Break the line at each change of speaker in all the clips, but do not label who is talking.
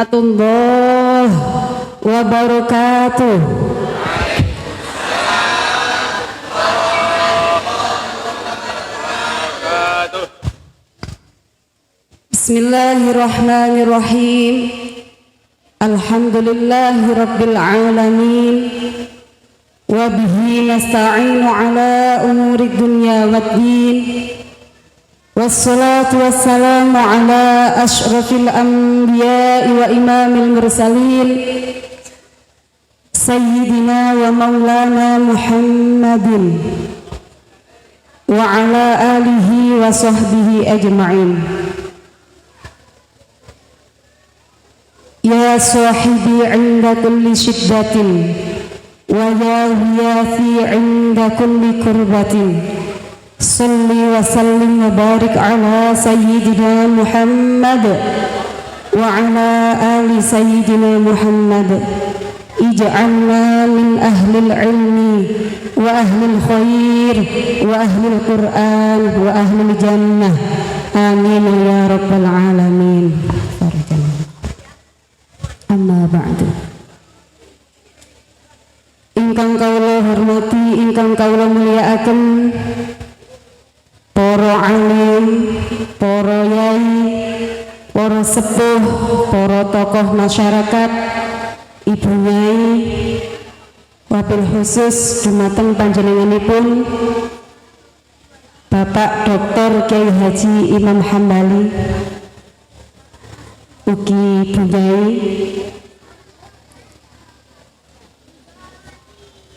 warahmatullahi wabarakatuh. Bismillahirrahmanirrahim. Alhamdulillahi rabbil alamin. Wa bihi nasta'inu ala umuri dunya waddin. Wassalatu wassalamu ala ashrafil anbiya'i wa imamil mursalin Sayyidina wa maulana Muhammadin wa ala alihi wa sahbihi ajma'in. Ya sahibi 'inda kulli shiddatin wa ya hiyathi 'inda kulli kurbatin salli wa sallim wa barik ala sayyidina Muhammad wa ala ali sayyidina Muhammad. Ij'alna min ahlil ilmi wa ahlil khair wa ahlil Qur'an wa ahlil jannah. Amin ya rabbal alamin. Amma ba'du. Ingkang kawula hormati, ingkang kawula mulyakaken, para alim, para yai, para sepuh, para tokoh masyarakat, ibu nyai, wabil khusus dumateng panjenenganipun Bapak Dr. Kiai Haji Imam Hambali, ugi Bu Nyai,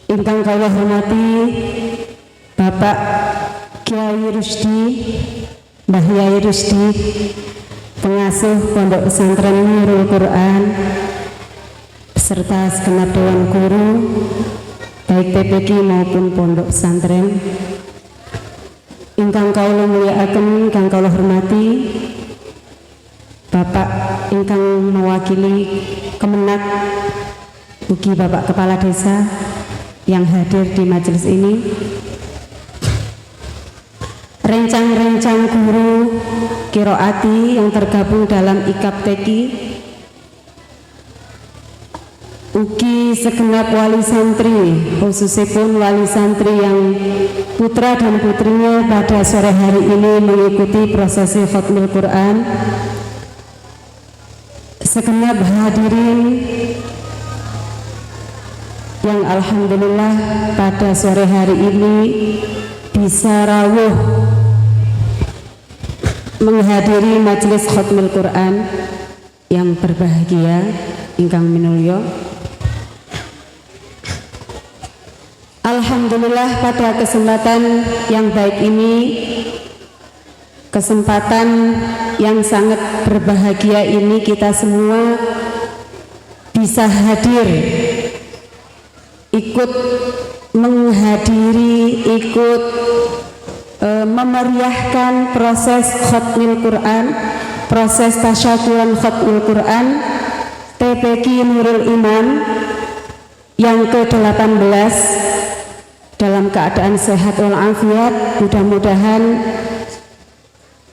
ingkang kawula hormati Bapak Kiai Rusdi, Mbah Yai Rusdi, pengasuh Pondok Pesantren Nurul Quran, beserta segenap dewan guru, baik PPG maupun Pondok Pesantren. Ingkang kawula mulyakaken, ingkang kawula hormati Bapak ingkang mewakili Kemenak, ugi Bapak Kepala Desa yang hadir di majelis ini, rencang-rencang guru kiroati yang tergabung dalam IKAP TEKI, ugi segenap wali santri, khususipun wali santri yang putra dan putrinya pada sore hari ini mengikuti prosesi khatmul Quran, segenap hadirin yang alhamdulillah pada sore hari ini bisa rawuh menghadiri majelis khatmul Quran yang berbahagia ingkang minulya. Alhamdulillah pada kesempatan yang baik ini, kesempatan yang sangat berbahagia ini, kita semua bisa hadir, ikut menghadiri, ikut memeriahkan proses khatmul Quran, proses tasyakuran khatmul Quran TPQ Nurul Iman yang ke-18 dalam keadaan sehat walafiat. Mudah-mudahan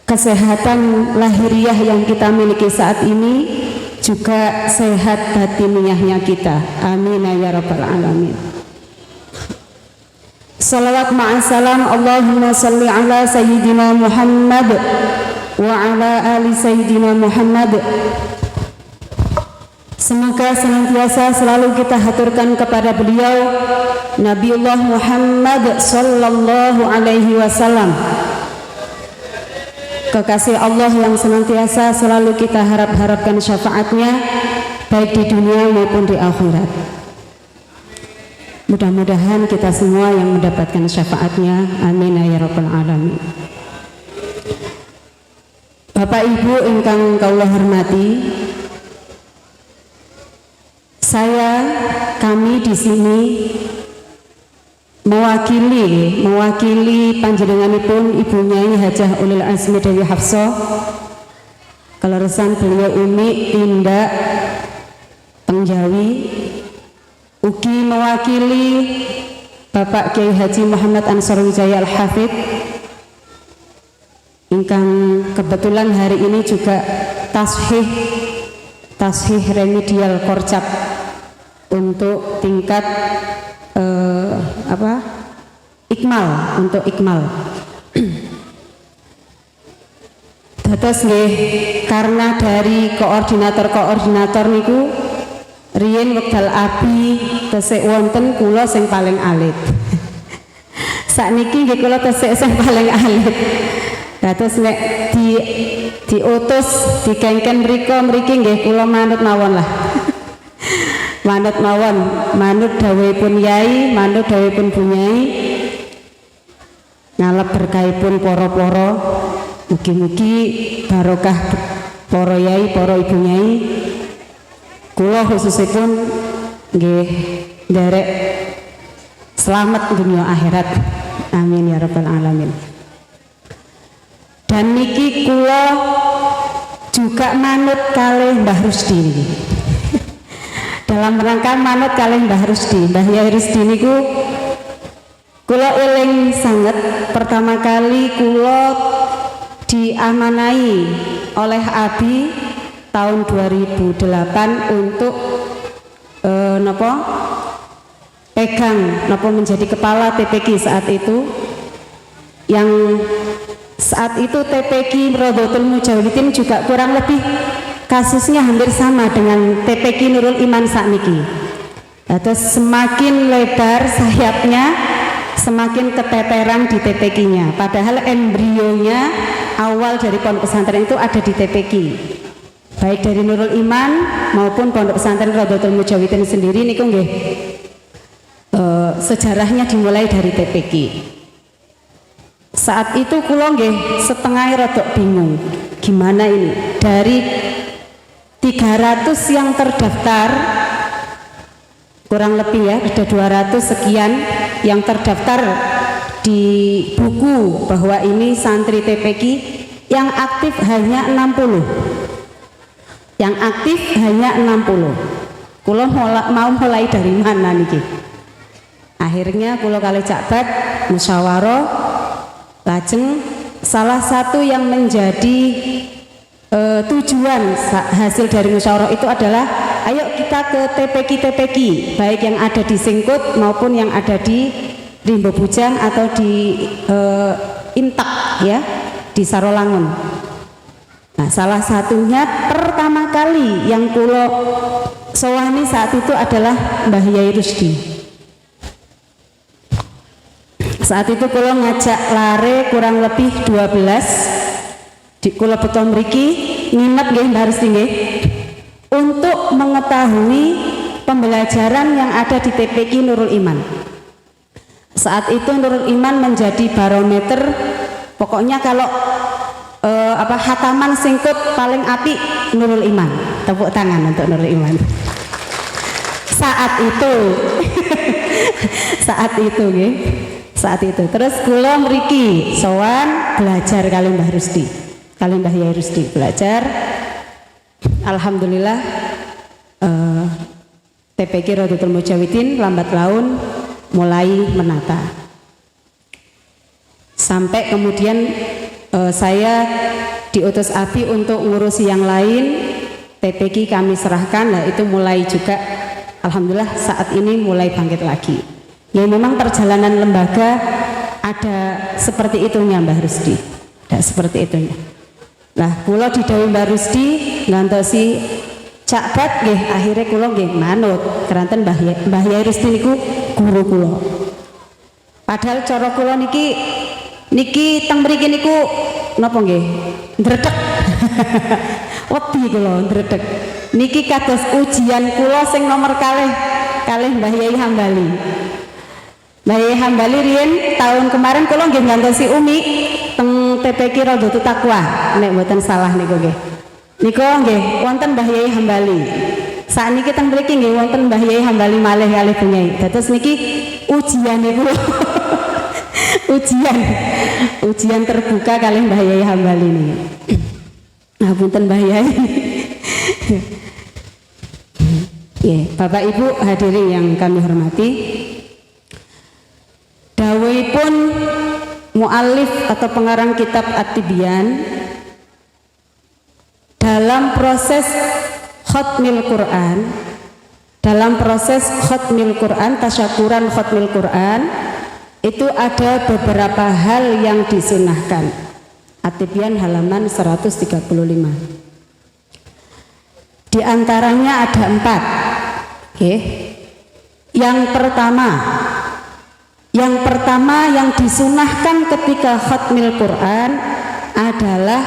kesehatan lahiriah yang kita miliki saat ini juga sehat batiniahnya kita. Amin ya rabbal alamin. Salawat ma'asalam Allahumma salli ala sayyidina Muhammad wa ala ali sayyidina Muhammad. Semoga senantiasa selalu kita haturkan kepada beliau Nabiullah Muhammad sallallahu alaihi wasallam, kekasih Allah yang senantiasa selalu kita harapkan syafaatnya baik di dunia maupun di akhirat. Mudah-mudahan kita semua yang mendapatkan syafaatnya. Amin ya rabbal alamin. Bapak Ibu ingkang kawula hormati, kami di sini mewakili panjenenganipun Ibu Nyai Hajah Ulil Azmi Dewi Hafsah, keleresan beliau Umi Tindak Tengjawi, Ugi mewakili Bapak Kiai Haji Muhammad Ansor Wijaya Al-Hafidh ingkang kebetulan hari ini juga tashih remedial korcap untuk tingkat ikmal. Dados nggih karena dari koordinator niku riyen wekdal abi tesih wonten kula sing paling alit. Sakniki nggih kula tesih sing paling alit. Dados nek diutus dikengken mriki nggih kula manut mawon lah. Manut mawon, manut dawuhipun Yai, manut dawuhipun Bu Nyai. Ngalep berkahipun para-para, mugi-mugi barokah para Yai, para Ibu Nyai. Kula khususipun nggih nderek selamat dunia akhirat. Amin ya rabbal alamin. Dan niki kula juga manut kalih Mbah Rusdi niki. Dalam rangka manut kalih Mbah Rusdi, Mbah Yai Rusdi niku kula eling sanget pertama kali kula diamanai oleh Abi tahun 2008 untuk menjadi kepala TPQ saat itu, yang saat itu TPQ Rodotul Mujawidin juga kurang lebih kasusnya hampir sama dengan TPQ Nurul Iman sakniki. Terus semakin lebar sayapnya, semakin keteteran di TPQ-nya. Padahal embrionya awal dari pondok pesantren itu ada di TPQ. Baik dari Nurul Iman maupun pondok pesantren Rodotul Mujawidin sendiri niku nggih sejarahnya dimulai dari TPQ. Saat itu kula nggih setengah rodok bingung. Gimana ini? Dari 300 yang terdaftar kurang lebih ya, ada 200 sekian yang terdaftar di buku bahwa ini santri TPQ, yang aktif hanya 60. Yang aktif hanya 60. Kula mau mulai dari mana niki? Akhirnya kula kali Cakbat musyawarah, lajeng salah satu yang menjadi tujuan hasil dari musyawarah itu adalah ayo kita ke TPQ baik yang ada di Singkut maupun yang ada di Rimbo Bujang atau di Intak ya, di Sarolangun. Nah, salah satunya pertama kali yang kulo sowani saat itu adalah Mbah Yai Rusdi. Saat itu kulo ngajak lare kurang lebih 12 di kulo beton mriki nginep nggih Mbah Rusdi nggih, untuk mengetahui pembelajaran yang ada di TPQ Nurul Iman. Saat itu Nurul Iman menjadi barometer, pokoknya kalau hataman Singkut paling apik Nurul Iman. Tepuk tangan untuk Nurul Iman. Saat itu nggih. Saat itu terus kula mriki sowan belajar kali Mbah Rusdi, kali Mbah Yai Rusdi belajar. Alhamdulillah TPQ Rodotul Mujawidin lambat laun mulai menata. Sampai kemudian saya diutus Abi untuk ngurusi yang lain, TPQ kami serahkan. Nah itu mulai juga alhamdulillah saat ini mulai bangkit lagi. Ya memang perjalanan lembaga ada seperti itunya Mbah Rusdi, ada seperti itunya. Nah kula didhawuhi Mbah Rusdi ngantosi Cakbat nggih, akhirnya kula nggih manut keranten Mbah Yai Rusdi niku guru kula. Padahal cara kula niki teng mriki niku napa nggih? Ndredeg. Wedi kula ndredeg. Niki kados ujian kula sing nomor kalih Mbah Yai Hambali. Mbah Yai Hambali riyen tahun kemarin kula nggih ngantosi Umi teng TPQ Rodotul Taqwa nek mboten salah niku nggih. Niku nggih wonten Mbah Yai Hambali. Sakniki teng mriki nggih wonten Mbah Yai Hambali malih kalih Bu Nyai. Dados niki ujiane kula. ujian terbuka kali Mbah Yai Hambali ini. Ngapunten Mbah Yai. Bapak Ibu hadirin yang kami hormati, dawuhipun muallif atau pengarang kitab At-Tibyan dalam proses khatmil Quran, tasyakuran khatmil Quran itu ada beberapa hal yang disunahkan. At-Tibyan halaman 135. Di antaranya ada 4. Yang pertama yang disunahkan ketika khatmil Quran adalah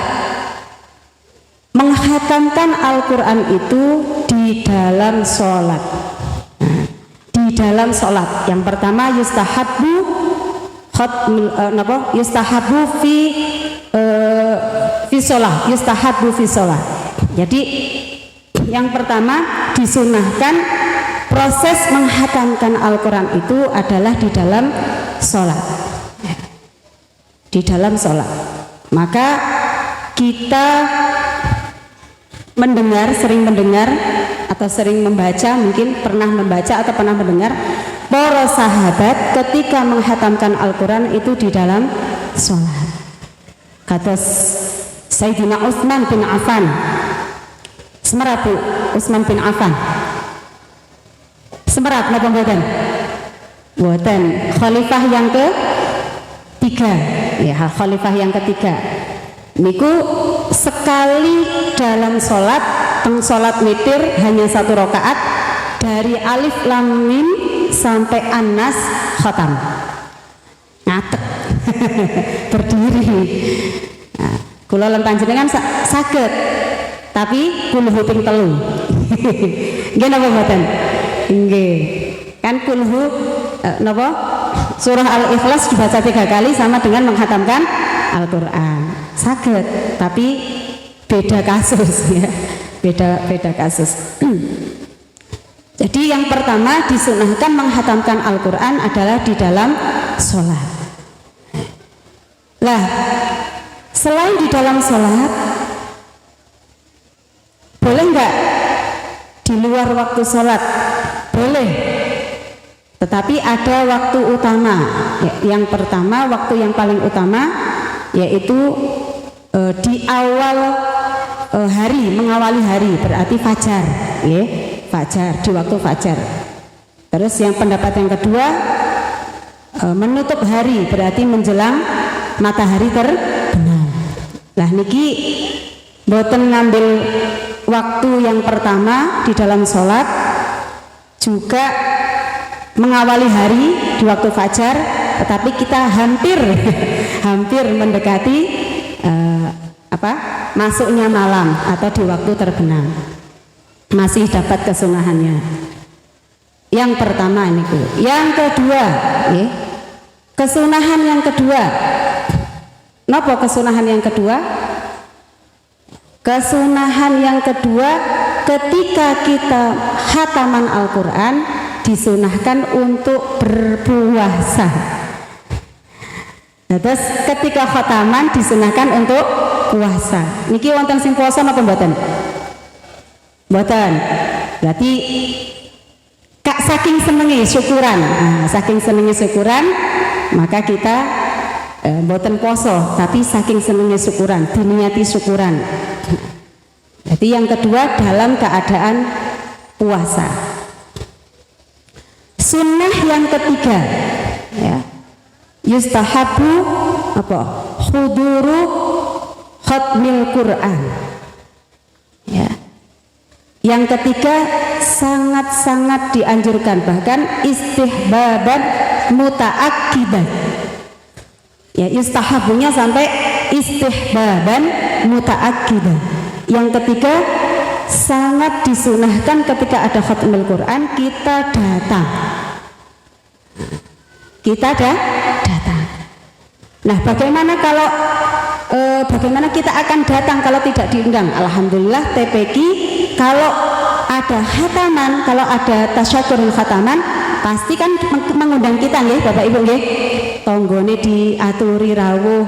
menghatamkan Al-Quran itu di dalam sholat. Di dalam sholat. Yang pertama yustahabbu fi sholat. Jadi yang pertama disunahkan proses menghatamkan Al-Quran itu adalah di dalam sholat. Di dalam sholat. Maka kita sering mendengar atau sering membaca, mungkin pernah membaca atau pernah mendengar para sahabat ketika menghatamkan Al-Quran itu di dalam sholat. Kata Sayyidina Utsman bin Affan, semerat Bu, Utsman bin Affan semerat napa mboten? Mboten. Khalifah yang ketiga, khalifah yang ketiga niku sekali dalam sholat, sholat witir hanya 1 rakaat dari alif lam mim sampai an-nas khatam, ngatek berdiri. Kula lan panjenengan saged, tapi kulhu ping 3. Nggih napa mboten? Nggih. Kan kulhu napa? Surah Al-Ikhlas dibaca 3 kali sama dengan menghatamkan Al-Quran. Saged, tapi beda kasus ya. Beda kasus. Jadi yang pertama disunahkan menghatamkan Al-Quran adalah di dalam sholat. Lah, selain di dalam sholat, boleh nggak di luar waktu sholat? Boleh. Tetapi ada waktu utama. Yang pertama, waktu yang paling utama yaitu di awal hari, mengawali hari, berarti fajar, fajar, di waktu fajar. Terus yang pendapat yang kedua, menutup hari, berarti menjelang matahari terbenam. Lah niki boten ngambil waktu yang pertama di dalam sholat, juga mengawali hari di waktu fajar, tetapi kita hampir mendekati masuknya malam atau di waktu terbenam, masih dapat kesunahannya. Yang pertama ini Bu. Yang kedua, kesunahan yang kedua. Napa kesunahan yang kedua? Kesunahan yang kedua, ketika kita khataman Al-Quran disunahkan untuk berpuasa. Nah, terus ketika khataman disunahkan untuk puasa. Niki wonten sing puasa napa mboten? Mboten. Berarti saking senenge syukuran. Saking senenge syukuran, maka kita mboten poso, tapi saking senenge syukuran, diniati syukuran. Jadi yang kedua dalam keadaan puasa. Sunnah yang ketiga, ya, yustahabu huduru khatmil Quran. Ya. Yang ketiga sangat-sangat dianjurkan, bahkan istihbaban mutaakkiban. Ya, yustahabunya sampai istihbaban mutaakkiban. Yang ketiga sangat disunahkan ketika ada khatmil Quran kita datang. Kita datang. Nah, bagaimana kita akan datang kalau tidak diundang? Alhamdulillah TPQ kalau ada khataman, kalau ada tasyakurul khataman, pasti kan mengundang kita nggih, Bapak Ibu nggih. Tonggone diaturi rawuh,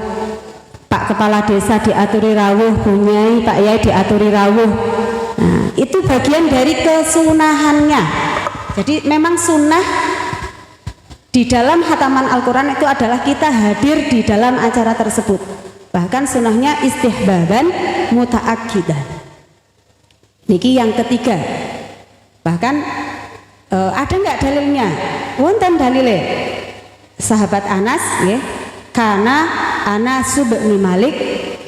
Pak Kepala Desa diaturi rawuh, Bu Nyai, Pak Yai diaturi rawuh. Nah, Itu bagian dari kesunahannya. Jadi memang sunnah di dalam khataman Al-Quran itu adalah kita hadir di dalam acara tersebut. Bahkan sunnahnya istihbaban muta'akkidan. Niki yang ketiga. Bahkan ada nggak dalilnya? Wonten dalile. Sahabat Anas, ya, karena Anas bin Malik,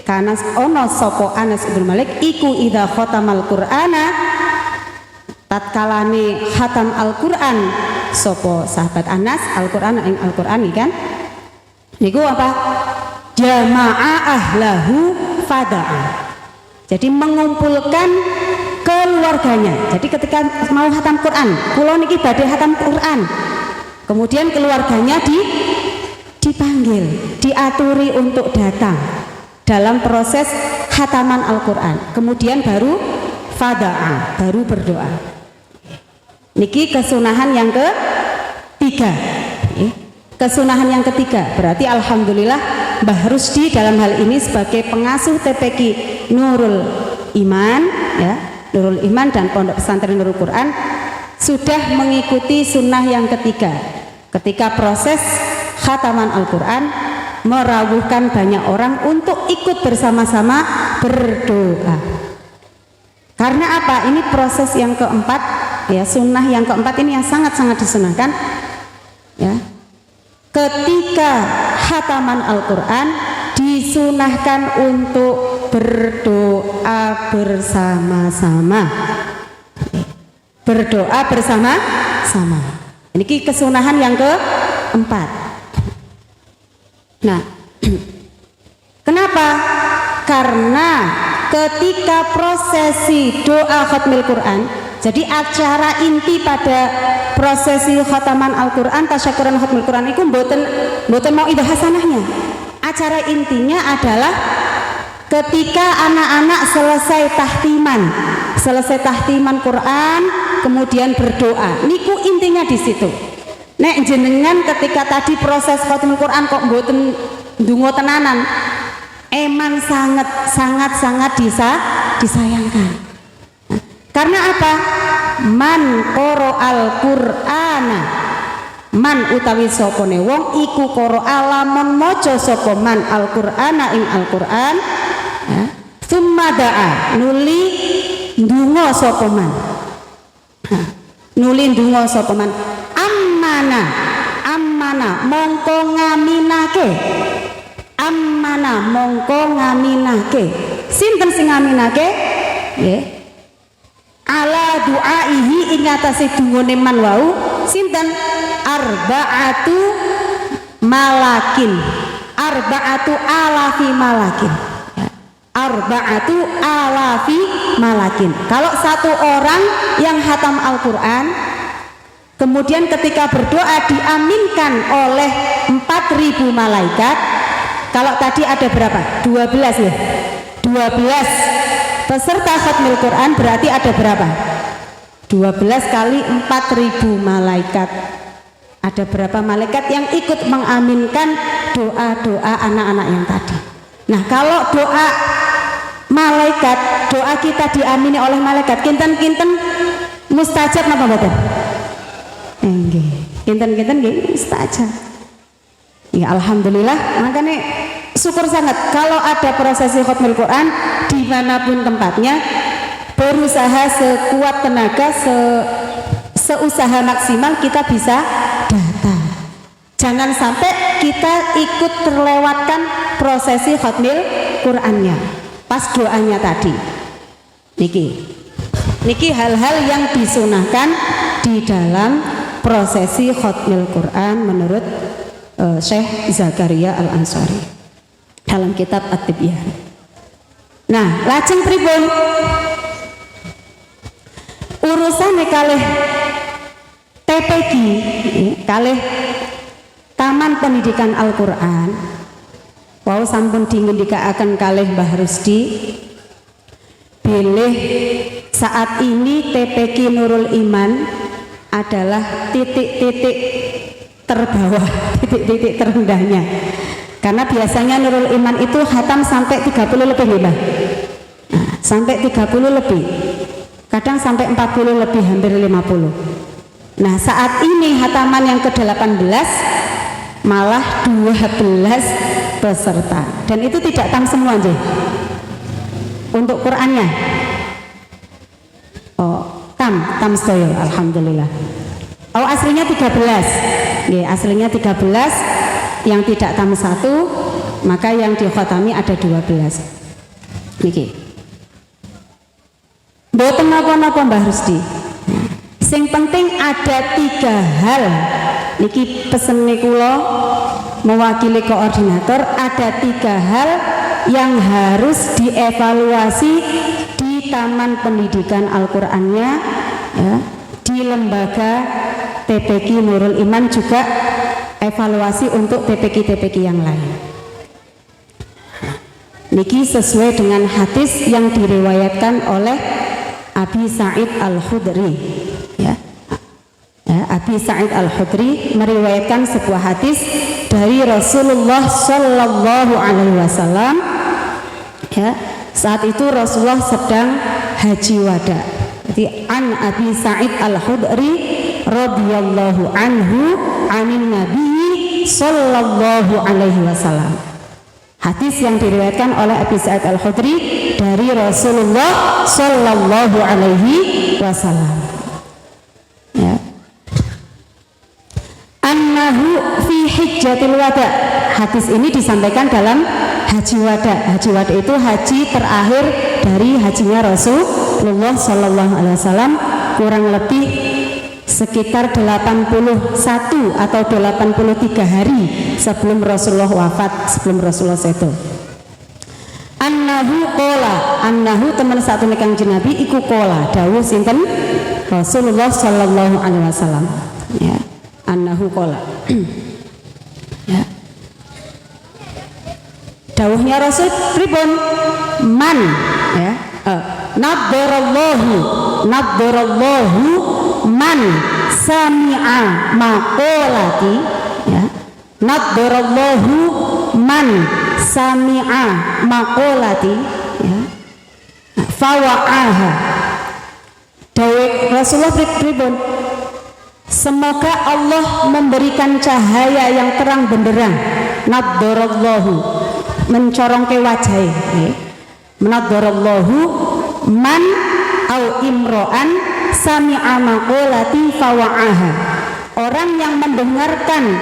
karena ono sopo Anas bin Malik, iku idza khatamal Qur'ana, tatkalane khatam Al-Quran, sopo sahabat Anas Al-Quran ing Al-Quran kan? Niku apa? Jama'a ahlahu fada'a. Jadi mengumpulkan keluarganya. Jadi ketika mau khatam Quran, kula niki badhe khatam Quran. Kemudian keluarganya dipanggil, diaturi untuk datang dalam proses khataman Al-Quran. Kemudian baru fada'a, baru berdoa. Niki kesunahan yang ketiga. Kesunahan yang ketiga berarti alhamdulillah Mbah Rusdi dalam hal ini sebagai pengasuh TPQ Nurul Iman, ya, Nurul Iman dan Pondok Pesantren Nurul Quran sudah mengikuti sunnah yang ketiga. Ketika proses khataman Al-Quran, merawuhkan banyak orang untuk ikut bersama-sama berdoa. Karena apa? Ini proses yang keempat, ya, sunnah yang keempat ini yang sangat-sangat disunahkan, ya. Ketika khataman Al-Quran disunahkan untuk berdoa bersama-sama. Berdoa bersama-sama. Ini kesunahan yang keempat. Nah, kenapa? Karena ketika prosesi doa khatmil Quran, jadi acara inti pada prosesi khataman Al-Quran, tasyakuran khatmil Quran itu mboten mau idah hasanahnya. Acara intinya adalah ketika anak-anak selesai tahtiman Quran, kemudian berdoa. Niku intinya di situ. Nek jenengan ketika tadi proses khatmil Quran kok mboten ndonga tenanan, emang sangat disayangkan. Karena apa? Man qoro al-Qur'ana, man utawi sopone wong iku qoro alamun mojo sopo man al-Qur'ana ing Al-Quran, ya, summa da'a nuli ndungo sopo man, nuli ndungo sopo man, ammana mongko ngaminake, ammana mongko ngaminake. Sinten sing ngaminake? Nggih. Ala du'aihi ing atase dungane man wau sinten? Arba'atu malakin, arba'atu alafi malakin, arba'atu alafi malakin. Kalau satu orang yang khatam Al-Quran kemudian ketika berdoa diaminkan oleh 4.000 malaikat. Kalau tadi ada berapa? 12 ya? 12 peserta khatmil Quran berarti ada berapa? 12 kali 4.000 malaikat. Ada berapa malaikat yang ikut mengaminkan doa-doa anak-anak yang tadi. Nah, kalau doa malaikat, doa kita diamini oleh malaikat, kinten-kinten mustajab napa mboten? Nggih. Kinten-kinten nggih mustajab. Ya alhamdulillah, makanya syukur sangat kalau ada prosesi khatmil Quran dimanapun tempatnya, berusaha sekuat tenaga, seusaha maksimal kita bisa datang. Jangan sampai kita ikut terlewatkan prosesi khatmil Qurannya pas doanya tadi. Niki hal-hal yang disunahkan di dalam prosesi khatmil Quran menurut Syekh Zakaria Al-Ansari dalam kitab At-Tibyan. Nah, lajeng pripun? Urusane kalih TPQ, kalih Taman Pendidikan Al-Quran, wau sampun dingendikaaken kalih Mbah Rusdi, bilih saat ini TPQ Nurul Iman adalah titik-titik terbawah, titik-titik terendahnya. Karena biasanya Nurul Iman itu khatam sampai 30 lebih, Mbak. Nah, sampai 30 lebih. kadang sampai 40 lebih, hampir 50. Nah saat ini hataman yang ke-18 malah 12 peserta, dan itu tidak tam semua aja untuk Qurannya. Oh tam stoyo, alhamdulillah. Oh aslinya 13, aslinya 13, yang tidak tam 1, maka yang dikhotami ada 12. Niki mboten napa-napa Mbah Rusdi. Sing penting ada 3 hal niki pesene kula mewakili koordinator, ada 3 hal yang harus dievaluasi di Taman Pendidikan Al-Qur'annya ya, di lembaga TPQ Nurul Iman, juga evaluasi untuk TPQ yang lain. Niki sesuai dengan hadis yang diriwayatkan oleh Abi Sa'id Al-Khudri ya. Abi Sa'id Al-Khudri meriwayatkan sebuah hadis dari Rasulullah Shallallahu Alaihi Wasallam ya, saat itu Rasulullah sedang haji wada. Jadi an Abi Sa'id Al-Khudri radhiyallahu anhu anin Nabi Shallallahu Alaihi Wasallam. Hadis yang diriwayatkan oleh Abi Sa'id Al-Khudri dari Rasulullah Shallallahu Alaihi Wasallam ya. Annahu fi hijjatil wada. Hadis ini disampaikan dalam haji wada. Haji wada itu haji terakhir dari hajinya Rasulullah Shallallahu Alaihi Wasallam, kurang lebih sekitar 81 atau 83 hari sebelum Rasulullah wafat, sebelum Rasulullah itu. Annahu qala, annahu teman satu Kanjeng Nabi iku qala, dawuh sinten Rasulullah Shallallahu Alaihi Wasallam ya. Annahu qala ya. Dawuhnya Rasul pripun? Man ya, naddarallahu man sami'a maqolati ya, naddarallahu man sami'a maqolati ya, fawa'aha. Dawuh Rasulullah pripun? Semoga Allah memberikan cahaya yang terang benderang. Naddarallahu, mencorongke wajah ya. Naddarallahu man au imro'an sami'a maqolati fawa'aha. Orang yang mendengarkan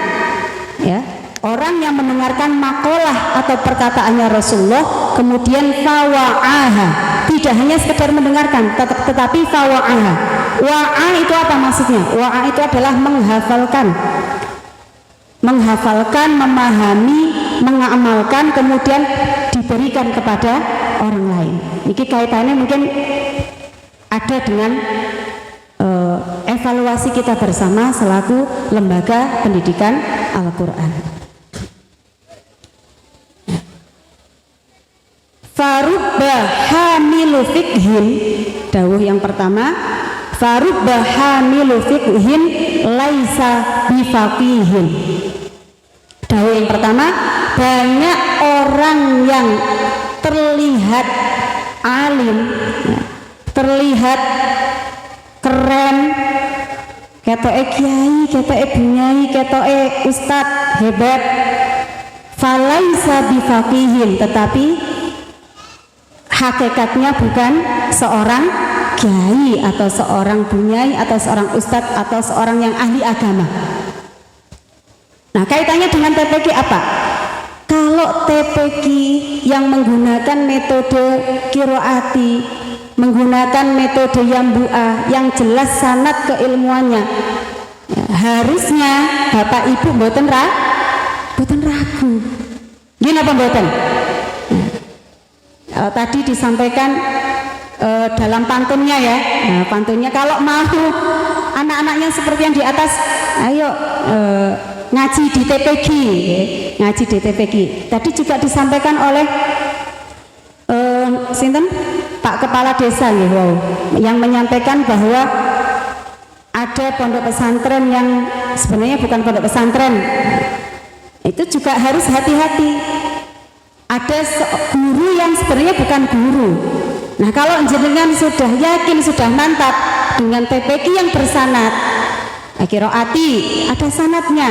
ya, orang yang mendengarkan makalah atau perkataannya Rasulullah kemudian fawa'aha, tidak hanya sekedar mendengarkan tetapi fawa'aha. Wa'a itu apa maksudnya? Wa'a itu adalah menghafalkan, memahami, mengamalkan, kemudian diberikan kepada orang lain. Ini kaitannya mungkin ada dengan evaluasi kita bersama selaku lembaga pendidikan Al-Qur'an. Farubba hamilu fikhin, dawuh yang pertama, farubba hamilu fikhin laisa bifaqihin. Dawuh yang pertama, banyak orang yang terlihat alim ya, terlihat keren, ketoke kiai, ketoke bunyai, ketoke ustad hebat, falaisa bifaqihin, tetapi hakikatnya bukan seorang kiai atau seorang bunyai atau seorang ustad atau seorang yang ahli agama. Nah, kaitannya dengan TPQ apa? Kalau TPQ yang menggunakan metode kiroati, menggunakan metode yambu'ah yang jelas sanad keilmuannya, ya, harusnya Bapak Ibu mboten ragu. Gini apa mboten? Tadi disampaikan dalam pantunnya ya. Nah, pantunnya kalau mau anak-anaknya seperti yang di atas, ayo ngaji di TPQ, ya, ngaji di TPQ. Tadi juga disampaikan oleh sinten Pak Kepala Desa ya, wow, yang menyampaikan bahwa ada pondok pesantren yang sebenarnya bukan pondok pesantren. Itu juga harus hati-hati. Ada guru yang sebenarnya bukan guru Nah, kalau jenengan sudah yakin, sudah mantap dengan TPQ yang bersanad, Qiraati ada sanadnya,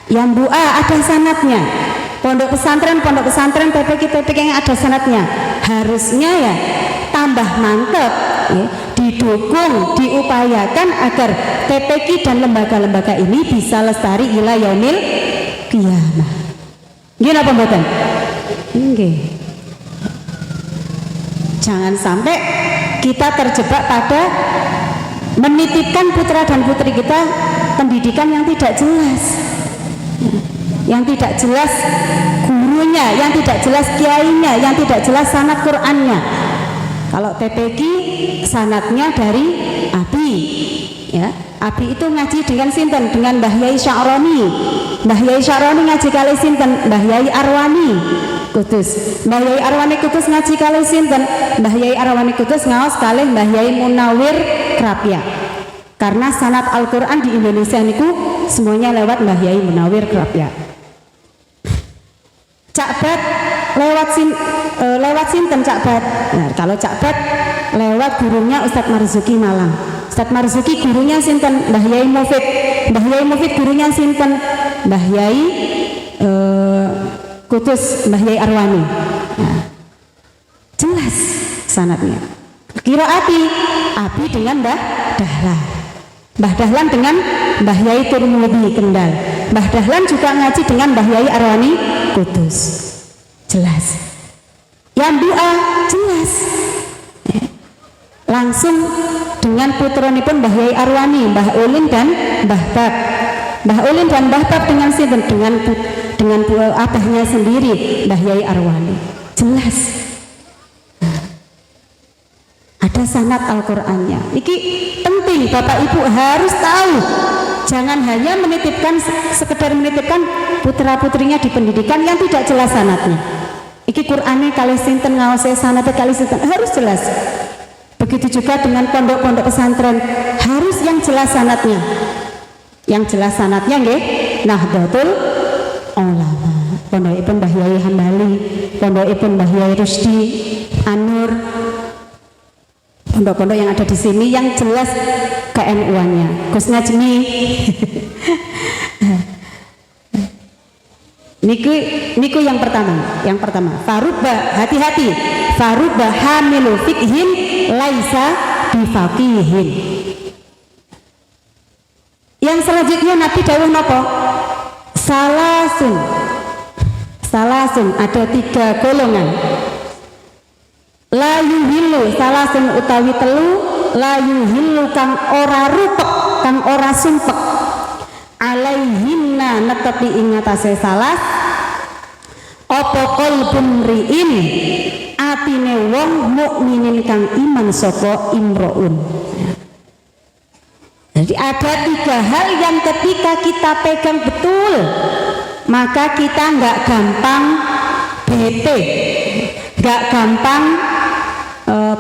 yang Bu'a ada sanadnya, pondok pesantren TPQ yang ada sanadnya, harusnya ya tambah mantap ya, didukung, diupayakan agar TPQ dan lembaga-lembaga ini bisa lestari ila yaumil qiyamah. Nggih napa mboten? Nggih. Jangan sampai kita terjebak pada menitipkan putra dan putri kita pendidikan yang tidak jelas, yang tidak jelas gurunya, yang tidak jelas kiainya, yang tidak jelas sanad Qur'annya. Kalau TPQ sanadnya dari Abi, ya, Abi itu ngaji dengan sinten, dengan Mbah Yai Sya'roni. Mbah Yai Sya'roni ngaji kali sinten, Mbah Yai Arwani Kudus. Mbah Yai Arwani Kudus ngaji kali sinten, Mbah Yai Arwani Kudus ngaos kali Mbah Yai Munawir Krapia. Karena sanad Al-Qur'an di Indonesia niku semuanya lewat Mbah Yai Munawir Krapia. Cakbat lewat sinten Cakbat. Nah, kalau Cakbat lewat gurunya Ustadz Marzuki Malang. Ustadz Marzuki gurunya sinten, Mbah Yai Mufid. Mbah Yai Mufid gurunya sinten, Mbah Yai Kudus, Mbah Yai Arwani. Nah, jelas sanadnya. Qiraati Abi dengan Mbah Dahlan, Mbah Dahlan dengan Mbah Yai Turmudi Kendal. Mbah Dahlan juga ngaji dengan Mbah Yai Arwani Kudus. Jelas. Yang Bu'a jelas. Ya. Langsung dengan putranipun Mbah Yai Arwani, Mbah Ulin dan Mbah Bab. Mbah Ulin dan Mbah Bab dengan sinten, dengan abahnya sendiri Mbah Yai Arwani. Jelas. Ada sanad Al-Qur'annya. Iki penting Bapak Ibu harus tahu. Jangan hanya sekedar menitipkan putra-putrinya di pendidikan yang tidak jelas sanadnya. Iki Qur'ane kali sinten ngaose sanadnya kali sinten, harus jelas. Begitu juga dengan pondok-pondok pesantren, harus yang jelas sanadnya. Yang jelas sanadnya nggih Nahdlatul Ulama. Pondokipun Mbah Yai Hambali, pondokipun Mbah Yai Rusdi, Anur. Pondok-pondok yang ada di sini yang jelas KNU-nya. Gus Najmi. Niku yang pertama. Farubba, hati-hati. Farubba hamilu fikhin laisa bifaqihin. Yang selanjutnya Nabi dawuh napa? Salasun ada 3 golongan. La yuhillu salasun utawi telu, la yuhillu kang ora rupek, kang ora sumpek. Alaihinna netepi ing atase salas apa qalbun ri'in atine wong mukminin kang iman sapa imroun. Jadi ada 3 hal yang ketika kita pegang betul maka kita nggak gampang bete, nggak gampang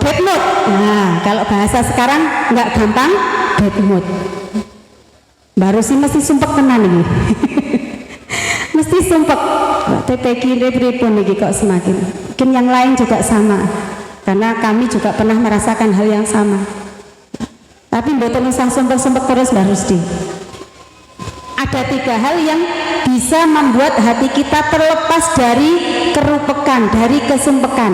bad mood. Nah, kalau bahasa sekarang nggak gampang bad mood. Baru sih mesti sumpek tenan ini. Mesti sumpek. TPQ pripun iki kok semakin. Mungkin yang lain juga sama. Karena kami juga pernah merasakan hal yang sama. Tapi mboten usah sumpek-sumpek terus Mbak Rusdi. Ada 3 hal yang bisa membuat hati kita terlepas dari kerupekan, dari kesumpekan.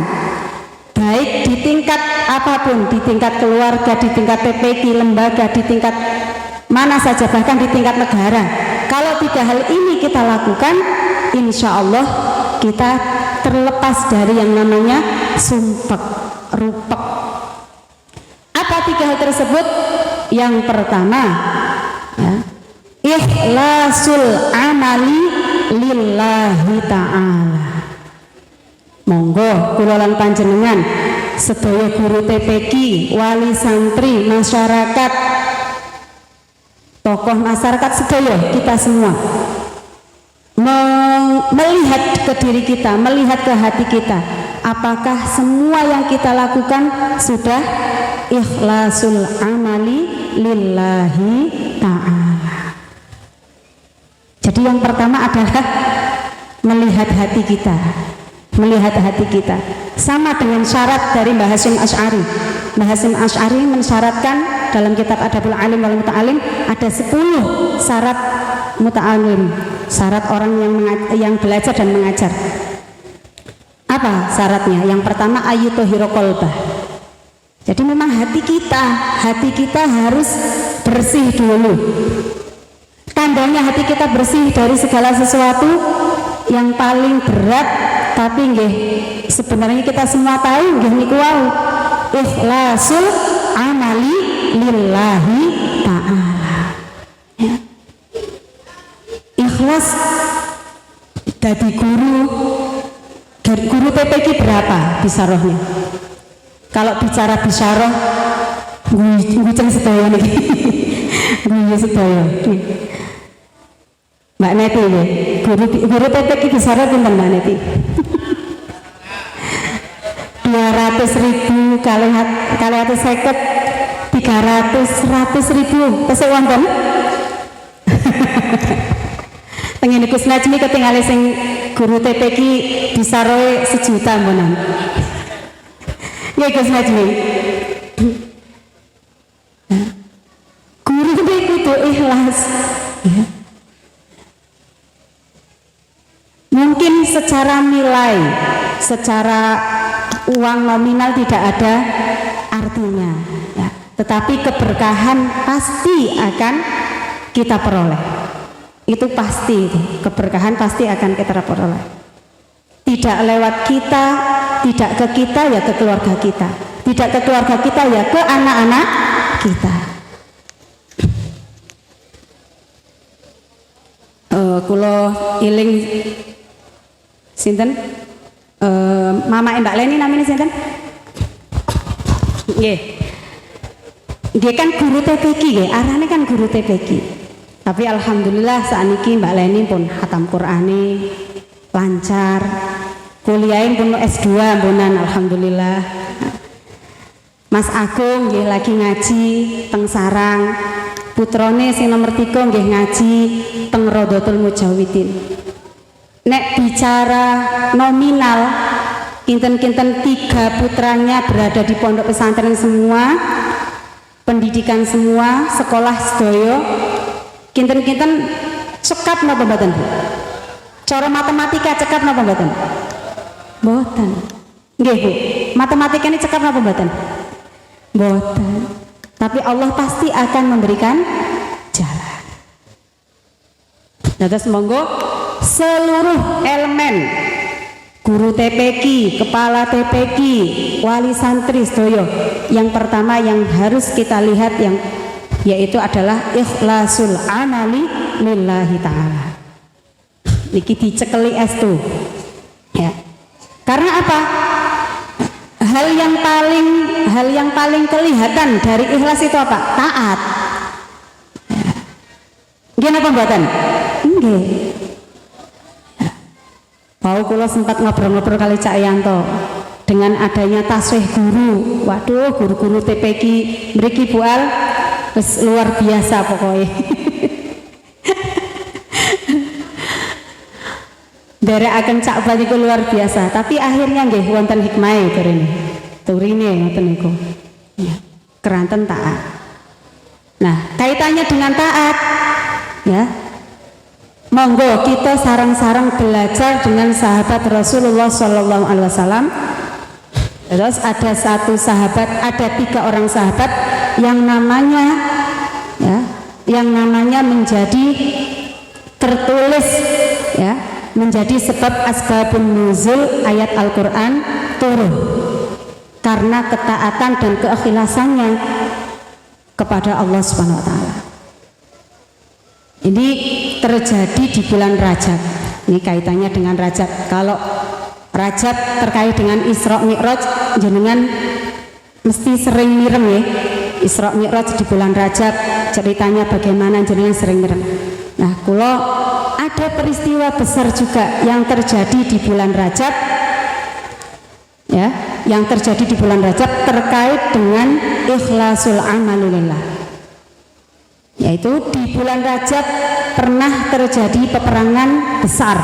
Baik di tingkat apapun, di tingkat keluarga, di tingkat TPQ, lembaga, di tingkat mana saja, bahkan di tingkat negara. Kalau 3 hal ini kita lakukan, insya Allah kita terlepas dari yang namanya sumpek, rupek. Apa 3 hal tersebut? Yang pertama, ya, ikhlasul amali lillahi ta'ala. Monggo kula lan panjenengan sedaya guru TPQ, wali santri, masyarakat, tokoh masyarakat sedaya, kita semua melihat ke diri kita, melihat ke hati kita, apakah semua yang kita lakukan sudah ikhlasul amali lillahi ta'ala. Jadi yang pertama adalah melihat hati kita. melihat hati kita. Sama dengan syarat dari Mbah Hasyim Asy'ari. Mbah Hasyim Asy'ari mensyaratkan dalam kitab Adabul Alim wal Muta'alim ada 10 syarat muta'alim, syarat orang yang belajar dan mengajar. Apa syaratnya? Yang pertama ayyutohiro qalbah. Jadi memang hati kita harus bersih dulu. Tandanya hati kita bersih dari segala sesuatu yang paling berat, tapi nggih sebenarnya kita semua tahu nggih niku wau ikhlasul amali lillahi ta'ala. Ya. Ikhlas dari guru PPK berapa bisarohnya? Kalau bicara bisaroh nguceng sedaya niki. Nguyu sedaya. Mbak Neti ya, guru PPK bisaroh pinten Mbak Neti? 200.000 kali 150 300 100.000 tesih wonten. Pengen Gus Najmi ketinggalan sing guru TPK disaroe 1 juta mboten. Ya Gus Najmi. Guru itu ikhlas. Ya. Mungkin secara nilai, secara uang nominal tidak ada artinya, ya. Tetapi keberkahan pasti akan kita peroleh. Itu pasti, keberkahan pasti akan kita peroleh. Tidak lewat kita, tidak ke kita ya ke keluarga kita, tidak ke keluarga kita ya ke anak-anak kita. Kulo iling sinten? Mama Mbak Leni namanya sinten? Nggih. Nggih kan guru TPQ nggih, arane kan guru TPQ. Tapi alhamdulillah sakniki Mbak Leni pun khatam Qur'ane lancar. Kuliahin pun S2 mbonan alhamdulillah. Mas Agung nggih lagi ngaji teng Sarang. Putrone sing nomor 3 nggih ngaji teng Rodotul Mujawidin. Nek bicara nominal, kinten-kinten 3 putranya berada di pondok pesantren semua, pendidikan semua, sekolah sedoyo, kinten-kinten cekap napa mboten Bu? Cara matematika cekap napa mboten? Mboten. Nggih Bu, matematika ini cekap napa mboten? Mboten. Tapi Allah pasti akan memberikan jalan. Nah, terus monggo seluruh elemen guru TPQ, kepala TPQ, wali santri sedoyo, yang pertama yang harus kita lihat yang yaitu adalah ikhlasul amali lillahi ta'ala. Niki dicekeli estu ya. Karena apa? Hal yang paling kelihatan dari ikhlas itu apa? Taat. Ya. Nggih napa mboten? Nggih. Mau kula sempat ngobrol-ngobrol kali Cak Yanto dengan adanya taswih guru. Waduh, guru-guru TPQ mriki Bu Al wis luar biasa pokoknya. Derekaken Cak Bal iku luar biasa, tapi akhirnya nggih wonten hikmahe turine ngoten niku. Ya, keranten taat. Nah, kaitannya dengan taat ya. Monggo kita sarang-sarang belajar dengan sahabat Rasulullah Shallallahu Alaihi Wasallam. Terus ada 1 sahabat, ada 3 orang sahabat yang namanya menjadi tertulis ya, menjadi sebab asbabun nuzul ayat Al-Quran turun karena ketaatan dan keikhlasannya kepada Allah Subhanahu Wa Taala. Ini terjadi di bulan Rajab. Ini kaitannya dengan Rajab. Kalau Rajab terkait dengan Isra Mi'raj, jenengan mesti sering mireng ya. Isra Mi'raj di bulan Rajab, ceritanya bagaimana jenengan sering mireng. Nah, kula ada peristiwa besar juga yang terjadi di bulan Rajab. Ya, yang terjadi di bulan Rajab terkait dengan ikhlasul amalillah. Yaitu di bulan Rajab pernah terjadi peperangan besar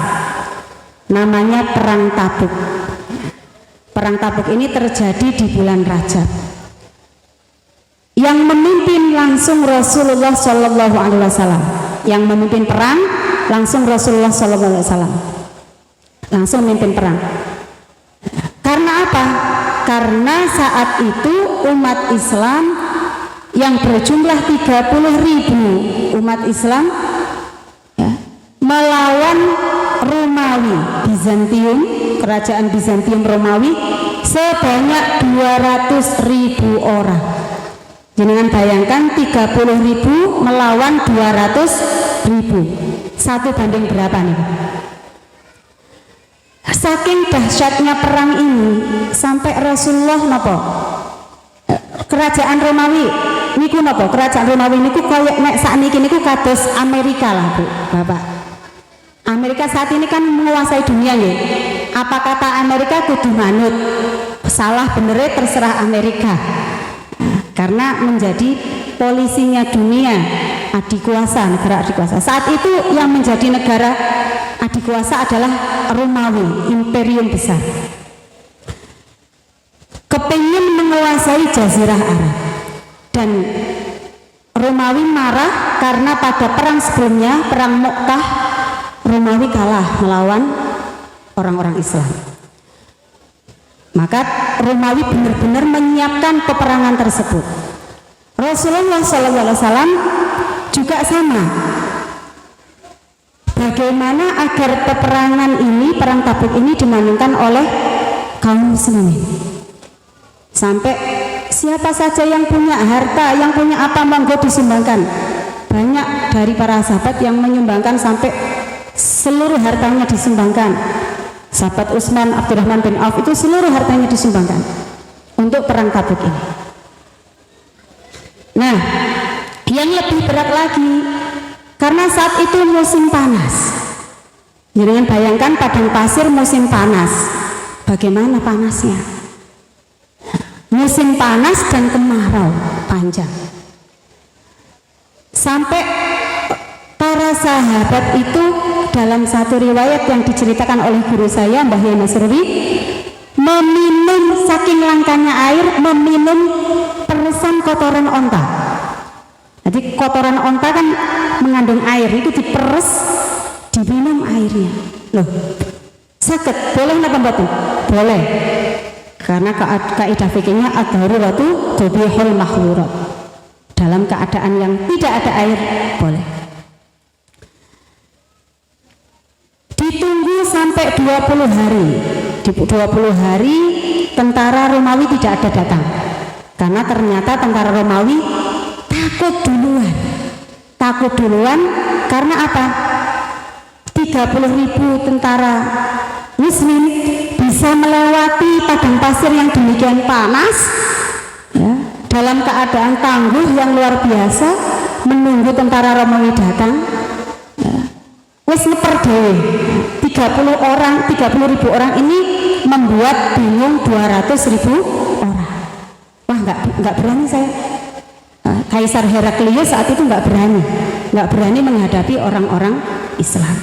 namanya Perang Tabuk. Perang Tabuk ini terjadi di bulan Rajab. Yang memimpin langsung Rasulullah Shallallahu Alaihi Wasallam. Yang memimpin perang langsung Rasulullah Shallallahu Alaihi Wasallam. Langsung memimpin perang. Karena apa? Karena saat itu umat Islam yang berjumlah 30.000 umat Islam ya, melawan Romawi Bizantium, kerajaan Bizantium Romawi sebanyak 200.000 orang. Jangan bayangkan 30.000 melawan 200.000. 1 banding berapa nih? Saking dahsyatnya perang ini sampai Rasulullah napa? Kerajaan Romawi niku napa? Kerajaan Romawi niku koyok nek sakniki niku kados Amerika lah, Bu, Bapak. Amerika saat ini kan menguasai dunia ya. Apa kata Amerika kudu manut. Salah bener terserah Amerika. Karena menjadi polisinya dunia, adikuasa, negara adikuasa. Saat itu yang menjadi negara adikuasa adalah Romawi, imperium besar. Kepingin menguasai Jazirah Arab. Dan Romawi marah karena pada perang sebelumnya, perang Mu'tah, Romawi kalah melawan orang-orang Islam. Maka Romawi benar-benar menyiapkan peperangan tersebut. Rasulullah SAW juga sama. Bagaimana agar peperangan ini, perang Tabuk ini dimenangkan oleh kaum muslimin. Sampai siapa saja yang punya harta, yang punya apa, monggo disumbangkan. Banyak dari para sahabat yang menyumbangkan sampai seluruh hartanya disumbangkan. Sahabat Utsman Abdurrahman bin Auf itu seluruh hartanya disumbangkan untuk perang Tabuk ini. Nah, yang lebih berat lagi, karena saat itu musim panas. Jangan bayangkan padang pasir musim panas. Bagaimana panasnya? Musim panas dan kemarau panjang. Sampai para sahabat itu dalam satu riwayat yang diceritakan oleh guru saya Mbah Yai Nasrwi, meminum saking langkanya air, meminum peresan kotoran onta. Jadi kotoran onta kan mengandung air, itu diperes, diminum airnya. Loh, sakit, boleh napa mboten? Boleh. Karena kaidah fikihnya ad-daruratu tubihul mahzurat. Dalam keadaan yang tidak ada air, boleh. Ditunggu sampai 20 hari. Di 20 hari tentara Romawi tidak ada datang. Karena ternyata tentara Romawi takut duluan karena apa? 30.000 tentara Muslim bisa melewati padang pasir yang demikian panas ya, dalam keadaan tangguh yang luar biasa menunggu tentara Romawi datang ya. Wis ngeper dhewe 30.000 orang ini membuat bingung 200.000 orang. Wah, nggak berani saya. Kaisar Heraklius saat itu nggak berani menghadapi orang-orang Islam.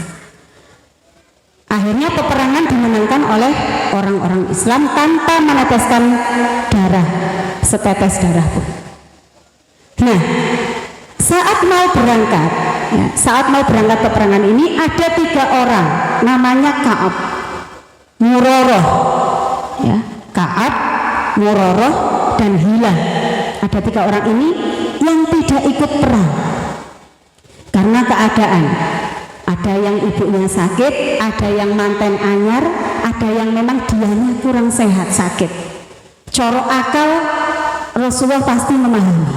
Akhirnya peperangan dimenangkan oleh orang-orang Islam tanpa meneteskan darah, setetes darah pun. Nah, saat mau berangkat peperangan ini ada 3 orang, namanya Ka'ab, Muroroh, ya, Ka'ab, Muroroh, dan Hilah. Ada 3 orang ini yang tidak ikut perang karena keadaan. Ada yang ibunya sakit, ada yang manten anyar, ada yang memang dianya kurang sehat, sakit. Coro akal Rasulullah pasti memahami.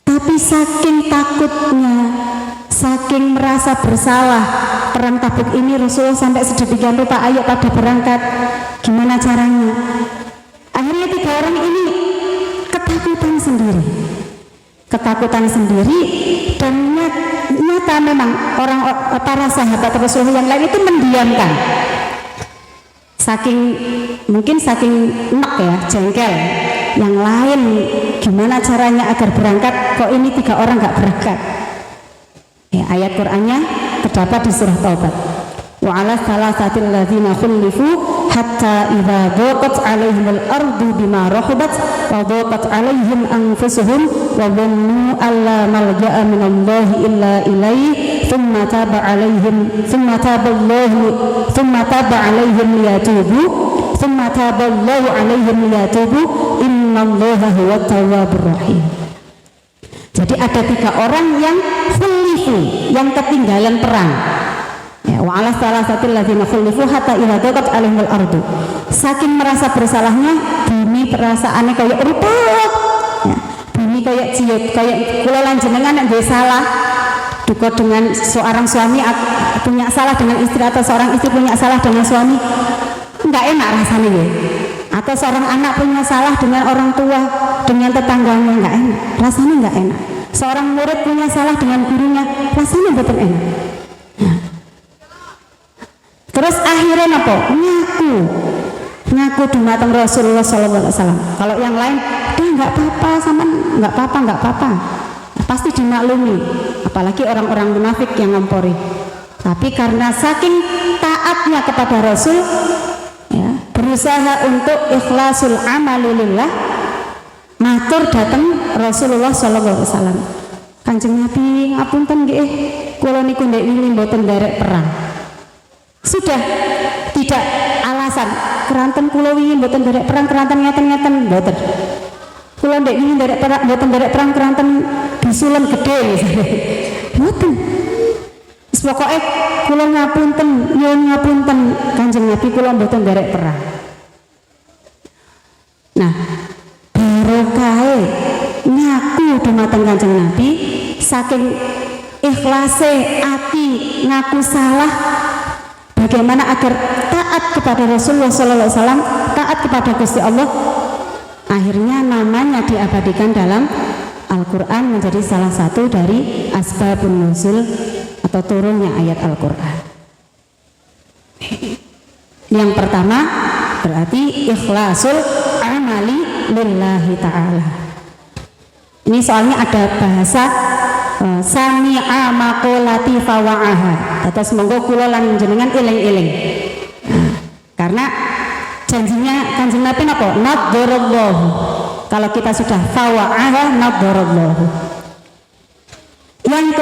Tapi saking takutnya, saking merasa bersalah, perang Tabuk ini Rasulullah sampai sedemikian rupa, ayo pada berangkat, gimana caranya? Akhirnya 3 orang ini ketakutan sendiri dan nyata memang para sahabat Rasulullah yang lain itu mendiamkan. Mungkin saking enak ya, jengkel. Yang lain gimana caranya agar berangkat, kok ini 3 orang nggak berangkat? Ya, ayat Qur'annya terdapat di surah Taubat. Wa 'ala salasatil ladzina khulifu hatta idza dhaqat 'alaihim al-ardu bima rahabat wa dhaqat 'alaihim anfusuhum wa dhannu alla malja'a min Allah illa ilaihi thumma taba 'alaihim thumma taba Allahu 'alaihim liyatubu innallaha huwat tawwabur rahim. Jadi ada 3 orang yang khulifu, yang ketinggalan perang. Ya, wa ala salasatil ladzina khulifu hatta idza dhaqat 'alaihimul ardu. Saking merasa bersalahnya, bumi perasaannya kayak rupuk. Ya, bumi kayak ciut, kayak kula lan jenengan nek salah. Duka dengan seorang suami punya salah dengan istri atau seorang istri punya salah dengan suami, enggak enak rasanya ya. Atau seorang anak punya salah dengan orang tua, dengan tetangganya, enggak enak, rasanya enggak enak. Seorang murid punya salah dengan gurunya, rasanya betul enak. Nah. Terus akhirnya apa? Ngaku dumateng Rasulullah SAW. Kalau yang lain, dia enggak apa-apa, sama enggak apa-apa. Pasti dimaklumi, apalagi orang-orang munafik yang ngompori. Tapi karena saking taatnya kepada Rasul, ya, berusaha untuk ikhlasul amali lillah, matur datang Rasulullah SAW. Kanjeng Nabi ngapunten nggih, kula niku ndek wingi mboten nderek perang. Sudah tidak alasan keranten kula wingi mboten nderek perang, keranten ngeten-ngeten mboten. Kula ndek wingi nderek perang mboten nderek perang keranten bisulen gede misalnya. Mboten. Wis pokoke kula ngapunten, nyuwun ngapunten Kanjeng Nabi kula mboten nderek perang. Nah, barokahe ngaku dumateng Kanjeng Nabi, saking ikhlase ati ngaku salah, bagaimana agar taat kepada Rasulullah SAW, taat kepada Gusti Allah, akhirnya namanya diabadikan dalam Al-Quran, menjadi salah satu dari asbabun nuzul atau turunnya ayat Al-Quran. Yang pertama berarti ikhlasul amali lillahi ta'ala. Ini soalnya ada bahasa sami'a maqolati fawa'aha, atau semoga kula lan jenengan iling-iling. Karena janjinya Kanjeng Nabi napa? Nadharallahu. Kalau kita sudah fawa'aha nadharallahu. Yang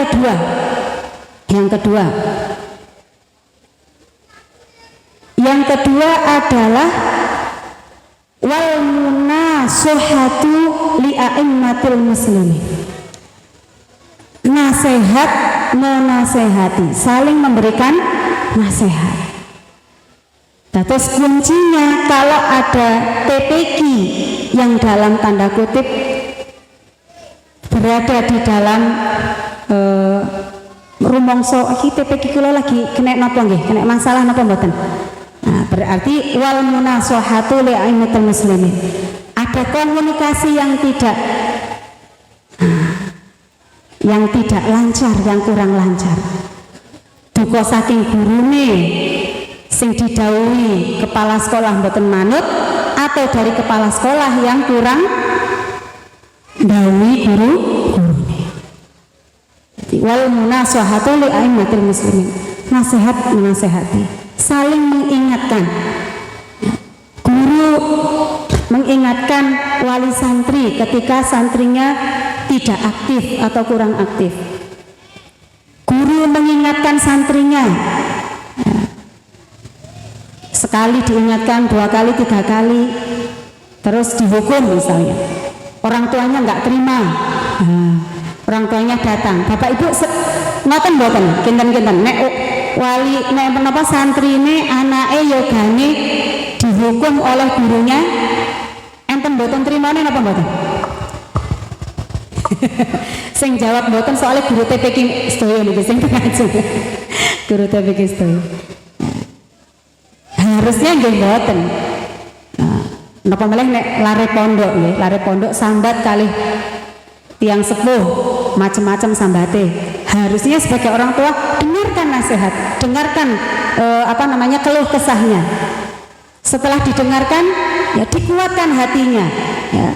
kedua adalah wal munasuhatu li a'immatil muslimin. Nasihat menasehati, saling memberikan nasihat. Terus kuncinya kalau ada TPQ yang dalam tanda kutip berada di dalam rumongso, iki TPQ kula lagi kena napa nggih, kena masalah napa mboten. Nah, berarti wal munasuhatu li a'immatil muslimin. Ada komunikasi yang tidak lancar, yang kurang lancar. Duka saking gurune sing didhawuhi kepala sekolah mboten manut, atau dari kepala sekolah yang kurang ndhawuhi gurune. Wal munasuhatu li a'immatil muslimin. Nasihat menasehati, saling mengingatkan. Guru mengingatkan wali santri ketika santrinya tidak aktif atau kurang aktif. Guru mengingatkan santrinya, sekali diingatkan, 2 kali, 3 kali, terus dihukum misalnya. Orang tuanya nggak terima, orang tuanya datang, bapak ibu ngoten mboten, kinten-kinten nek wali nek menapa santrine anake yogane dihukum oleh gurunya, enten mboten trimane napa mboten? Sing jawab mboten soalnya guru TPQ sedaya niki sing ngaji. Guru TPQ sedaya. Harusnya nggih mboten. Napa meleh nek lare pondok nggih, lare pondok sambat kalih tiang sepuh, macam-macam sambate. Harusnya sebagai orang tua dengarkan nasihat, dengarkan keluh kesahnya. Setelah didengarkan, ya dikuatkan hatinya. Ya.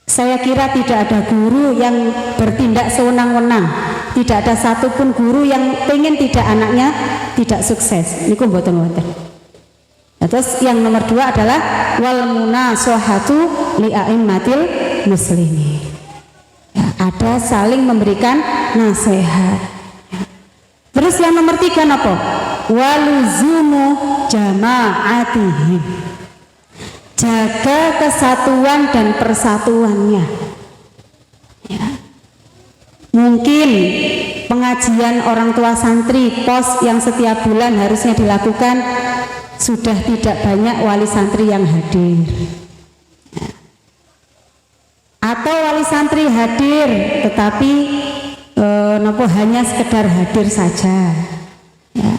Saya kira tidak ada guru yang bertindak sewenang-wenang. Tidak ada satupun guru yang pengen tidak anaknya tidak sukses. Niku mboten wonten. Terus yang nomor 2 adalah wal munasahatu li a'immatil muslimin. Ya, ada saling memberikan nasihat. Ya. Terus yang nomor 3 apa? Waluzumu jama'atihim. Jaga kesatuan dan persatuannya. Ya. Mungkin pengajian orang tua santri pos yang setiap bulan harusnya dilakukan, sudah tidak banyak wali santri yang hadir. Atau wali santri hadir tetapi hanya sekedar hadir saja, ya.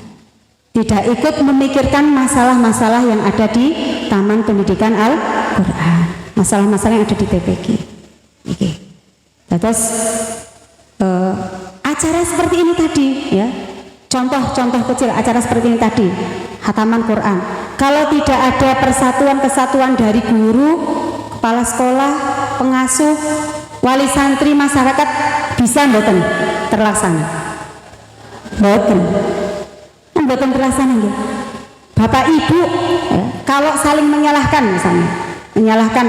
Tidak ikut memikirkan masalah-masalah yang ada di Taman Pendidikan Al-Quran, masalah-masalah yang ada di TPQ. Oke. Terus acara seperti ini tadi, ya, contoh-contoh kecil acara seperti ini tadi, khataman Quran. Kalau tidak ada persatuan-kesatuan dari guru, kepala sekolah, pengasuh, wali santri, masyarakat, bisa mboten terlaksana? Mboten terlaksana ya. Bapak Ibu, ya, kalau saling menyalahkan misalnya, menyalahkan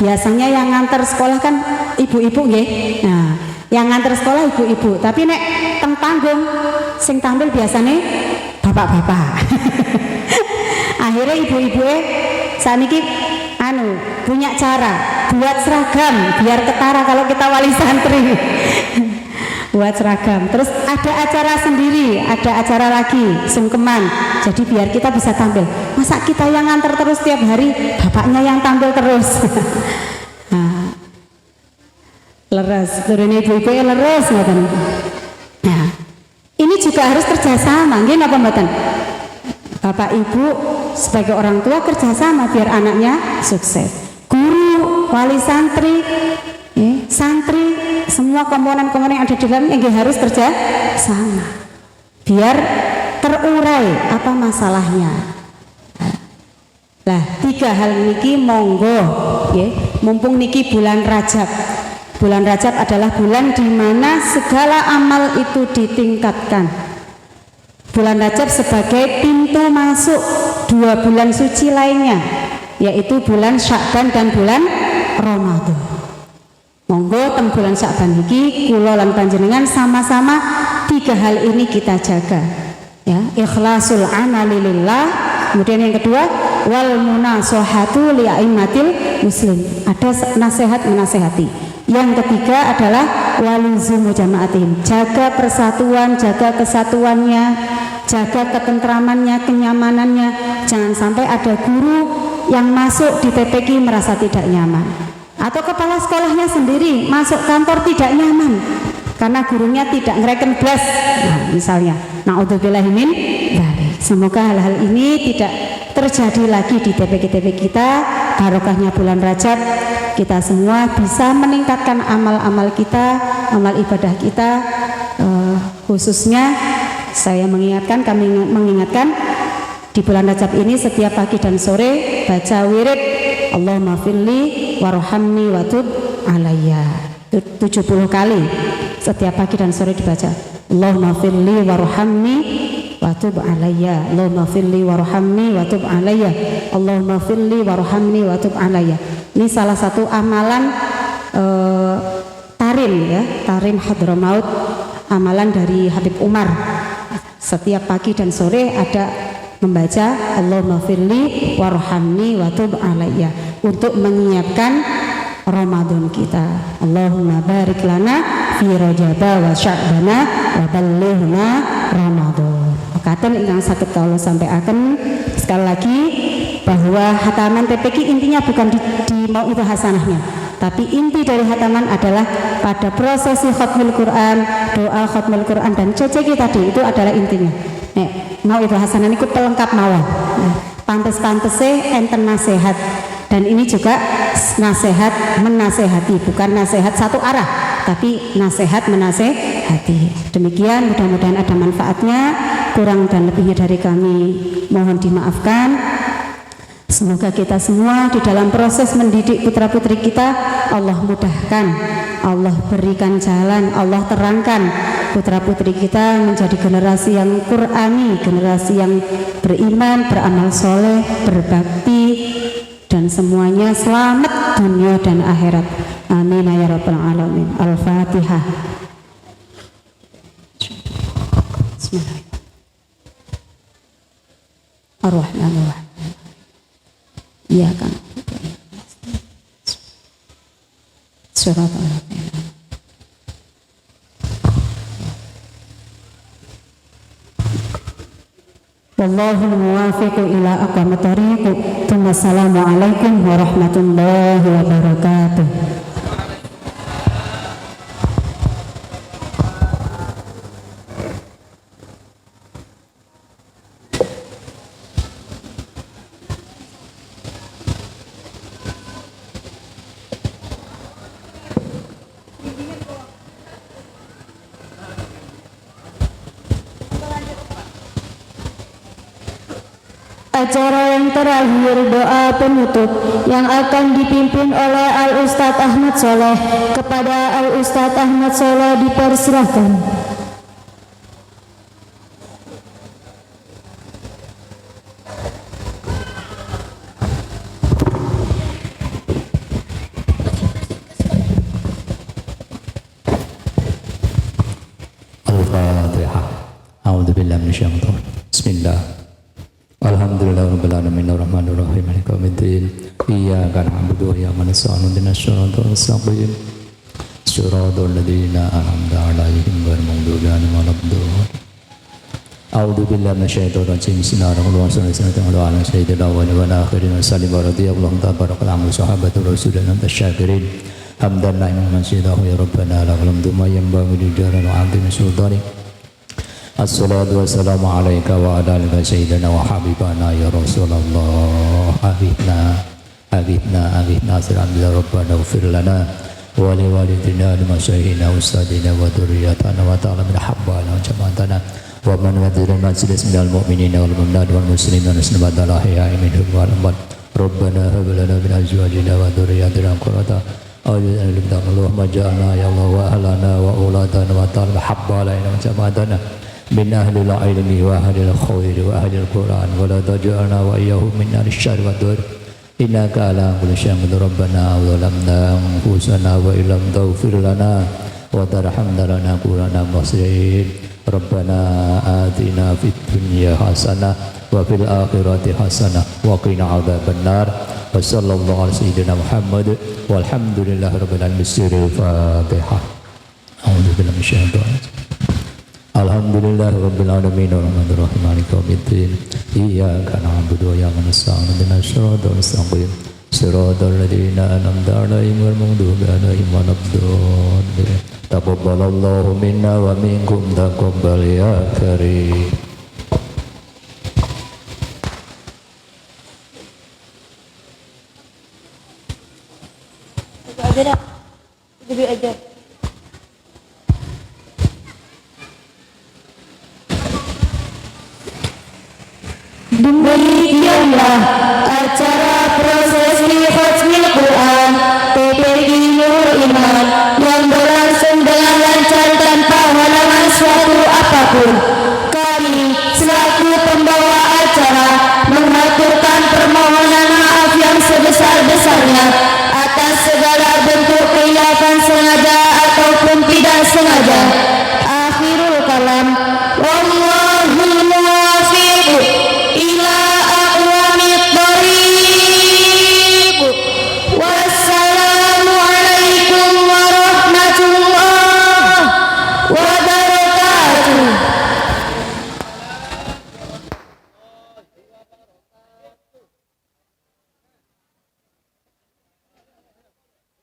biasanya yang nganter sekolah kan ibu-ibu nggih. Nah, yang nganter sekolah ibu-ibu, tapi nek teng panggung sing tampil biasanya bapak-bapak. Akhirnya ibu-ibu saniki punya cara buat seragam biar ketara kalau kita wali santri. Buat seragam, terus ada acara sendiri, ada acara lagi sungkeman, jadi biar kita bisa tampil. Masa kita yang nganter terus tiap hari, bapaknya yang tampil terus? Nah, leres, turun ibu-ibu leres ngoten. Nah, ini juga harus kerjasama, nggih napa mboten? Bapak Ibu sebagai orang tua kerjasama biar anaknya sukses. Guru, wali santri, santri, semua komponen-komponen yang ada di dalamnya harus kerja sama biar terurai apa masalahnya. Nah, 3 hal niki monggo, mumpung niki bulan Rajab. Bulan Rajab adalah bulan di mana segala amal itu ditingkatkan. Bulan Rajab sebagai pintu masuk 2 bulan suci lainnya, yaitu bulan Sya'ban dan bulan Ramadan. Monggo teng bulan Sya'ban iki kula lan panjenengan sama-sama 3 hal ini kita jaga. Ya, ikhlasul amali lillah. Kemudian yang kedua, wal munasahatu li a'immatil muslim. Ada nasihat menasehati. Yang ketiga adalah waluzumu jama'atin. Jaga persatuan, jaga kesatuannya, jaga ketentramannya, kenyamanannya. Jangan sampai ada guru yang masuk di TPQ merasa tidak nyaman, atau kepala sekolahnya sendiri masuk kantor tidak nyaman karena gurunya tidak ngereken blas. Nah, misalnya, naudzubillahi min dzalik. Semoga hal-hal ini tidak terjadi lagi di TPQ kita. Barokahnya bulan Rajab, kita semua bisa meningkatkan amal-amal kita, amal ibadah kita. Khususnya saya mengingatkan, kami mengingatkan di bulan Rajab ini setiap pagi dan sore baca wirid Allahumma firli warhamni watub alayya 70 kali setiap pagi dan sore dibaca. Allahumma firli warhamni watub alayya, Allahumma firli warhamni watub alayya, Allahumma firli warhamni watub alayya. Ini salah satu amalan tarim, ya, tarim Hadramaut, amalan dari Habib Umar. Setiap pagi dan sore ada membaca Allahumma firli warhamni watub alayya untuk menyiapkan Ramadan kita. Allahumma barik lana fi Rajaba wa Sya'bana wa ballighna Ramadan. Makaten ingkang saged kawula sampaikan sekali lagi bahwa khataman TPQ intinya bukan di Mau'idhah Hasanahnya, tapi inti dari khataman adalah pada prosesi khatmul Quran, doa khatmul Quran dan CCQ tadi, itu adalah intinya. Mau'idhah Hasanah niku pelengkap mawon. Pantes-pantese enten nasihat, dan ini juga nasihat menasehati, bukan nasihat satu arah, tapi nasihat menasehati. Demikian, mudah-mudahan ada manfaatnya. Kurang dan lebihnya dari kami mohon dimaafkan. Semoga kita semua di dalam proses mendidik putra-putri kita Allah mudahkan, Allah berikan jalan, Allah terangkan putra-putri kita menjadi generasi yang Qur'ani, generasi yang beriman, beramal soleh, berbakti, dan semuanya selamat dunia dan akhirat. Amin ya rabbal alamin. Al-Fatihah. Bismillahirrahmanirrahim. Ar-Rahmanir-Rahim. Iya kan. Surat Al-Fatihah. Wallahul muwafiq ila aqwamit thariq. Assalamualaikum warahmatullahi wabarakatuh. Acara yang terakhir doa penutup yang akan dipimpin oleh Al-Ustadz Ahmad Soleh. Kepada Al-Ustadz Ahmad Soleh dipersilahkan.
Al-Fatihah. A'udzubillahi minasyaitonir rajim. Bismillah. Alhamdulillahirabbil alamin arrahmanir rahim maliki yaumiddin iyyaka na'budu wa iyyaka nasta'in ihdinas siratal mustaqim siratal ladzina an'amta 'alaihim ghairil maghdubi 'alaihim waladdallin. A'udzu billahi minasyaitonir rajim. Bismillahirrahmanirrahim. Ala sayyidil awwalin wal akhirin wa sallim wa radiyallahu tabaraka anhu sahabatul rasulina tasyakirin hamdan liman sidahu ya rabbana lakal hamdu ma yanbaghi li jalali 'azimi sultanik. Assalatu wassalamu alaika wa ala alika sayyidina wa habibana ya Rasulullah. Aghithna siram bila rabbana ufir lana wa li walidina li masyaykhina ustadina wa dhurriyyatana wa ta'ala min habbana wa jama'atana wa man wadhiril majlis minal mu'minina wal mu'minat wal muslimin wa sunnatal ahya'i minhum wal amwat. Rabbana hab lana min azwajina wa dhurriyyatina qurrata a'yunin Allahumma ja'alna ya Allah wa ahlana wa auladana wa ta'ala habba alaina wa jama'atana min ahlil ilmi wa ahlil khairi wa ahlil Qur'an wa la taj'alna wa iyyahum min ahli syarri wa dur innaka ala kulli syai'in qadir. Rabbana zalamna anfusana wa illam taghfir lana wa tarhamna lanakunanna minal khasirin. Rabbana atina fid dunya hasanah wa fil akhirati hasanah wa qina adzabannar. Wa sallallahu ala sayyidina Muhammad walhamdulillahi rabbil alamin. Al-Fatihah. A'udzu billahi minasyaitonir rajim. Alhamdulillah rabbil alamin arrahmanir rahim maliki yaumiddin iyyaka na'budu wa iyyaka nasta'in ihdinas siratal mustaqim siratal ladzina an'amta 'alaihim ghairil maghdubi 'alaihim waladdallin. Taqabbalallahu minna wa minkum taqabbal ya karim.
Aja dah. Lebih aja.
Demikianlah acara prosesi khatmil Quran PPG Nur Iman yang berlangsung dengan lancar tanpa halangan suatu apapun. Kami selaku pembawa acara mengaturkan permohonan maaf yang sebesar-besarnya